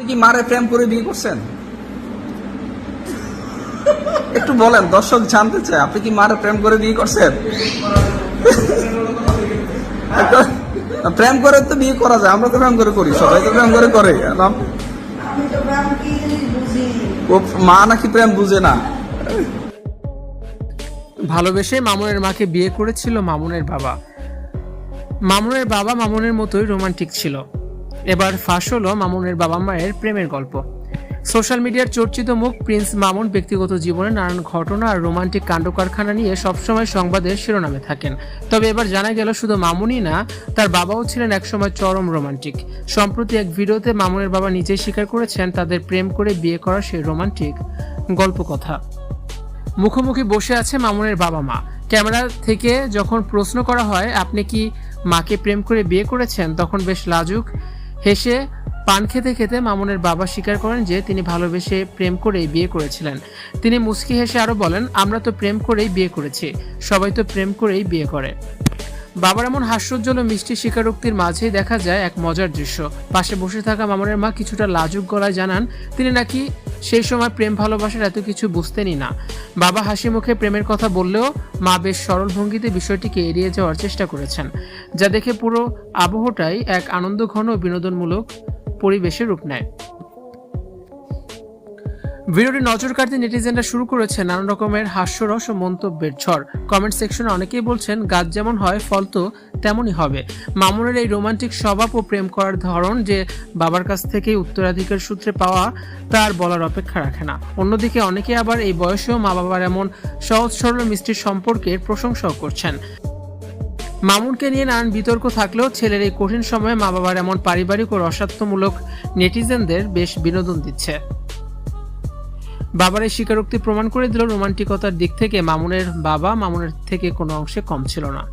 কি মারে প্রেম করে বিয়ে করছেন? একটু বলেন, দর্শক জানতে চায় আপনি কি মারে প্রেম করে বিয়ে করছেন? প্রেম করে তো বিয়ে করা যায়, আমরা তো প্রেম করে করি, সবাই তো প্রেম করে করে। ও মা নাকি প্রেম বুঝে না? ভালোবেসে মামুনের মাকে বিয়ে করেছিল মামুনের বাবা। মামুনের বাবা মামুনের মতোই রোমান্টিক ছিল। এবার ফাঁস হলো মামুনের বাবা মায়ের প্রেমের গল্প। সোশ্যাল মিডিয়ার চর্চিত মুখ প্রিন্স মামুন ব্যক্তিগত জীবনে নানান ঘটনা আর রোমান্টিক কাণ্ডকারখানা নিয়ে সবসময় সংবাদের শিরোনামে থাকেন। তবে এবার জানা গেল শুধু মামুনই না, তার বাবাও ছিলেন একসময় চরম রোমান্টিক। সম্প্রতি এক ভিডিওতে মামুনের বাবা নিজেই স্বীকার করেছেন তাদের প্রেম করে বিয়ে করা সেই রোমান্টিক গল্প কথা। মুখোমুখি বসে আছে মামুনের বাবা মা। ক্যামেরা থেকে যখন প্রশ্ন করা হয় আপনি কি মাকে প্রেম করে বিয়ে করেছেন, তখন বেশ লাজুক হেসে পান খেতে খেতে মামুনের বাবা স্বীকার করেন যে তিনি ভালোবেসে প্রেম করেই বিয়ে করেছিলেন। তিনি মুচকি হেসে আরো বলেন, আমরা তো প্রেম করেই বিয়ে করেছি, সবাই তো প্রেম করেই বিয়ে করে। বাবার এমন হাস্যোজ্জ্বল ও মিষ্টি স্বীকারোক্তির মাঝেই দেখা যায় এক মজার দৃশ্য। পাশে বসে থাকা মামুনের মা কিছুটা লাজুক গলায় জানান তিনি নাকি সেই সময় প্রেম ভালোবাসার এত কিছু বুঝতেনই না। বাবা হাসি মুখে প্রেমের কথা বললেও মা বেশ সরল ভঙ্গিতে বিষয়টিকে এড়িয়ে যাওয়ার চেষ্টা করেছেন, যা দেখে পুরো আবহটাই এক আনন্দঘন ও বিনোদনমূলক পরিবেশে রূপ নেয়। ভিডিওটি নজর কাড়তে নেটিজেনরা শুরু করেছে নানান রকমের হাস্যরস ও মন্তব্যের ঝড়। কমেন্ট সেকশনে অনেকেই বলছেন গাছ যেমন হয় ফল তো তেমনই হবে। মামুনের এই রোমান্টিক স্বভাব ও প্রেম করার ধরন যে বাবার কাছ থেকেই উত্তরাধিকার সূত্রে পাওয়া তার বলার অপেক্ষা রাখে না। অন্যদিকে অনেকে আবার এই বয়সেও মা বাবার এমন সহজ সরল মিষ্টির সম্পর্কের প্রশংসাও করছেন। মামুনকে নিয়ে নানান বিতর্ক থাকলেও ছেলের এই কঠিন সময়ে মা বাবার এমন পারিবারিক ও রসাত্মমূলক নেটিজেনদের বেশ বিনোদন দিচ্ছে। বাবার এই স্বীকারোক্তি প্রমাণ করে দিল রোমান্টিকতার দিক থেকে মামুনের বাবা মামুনের থেকে কোনো অংশে কম ছিল না।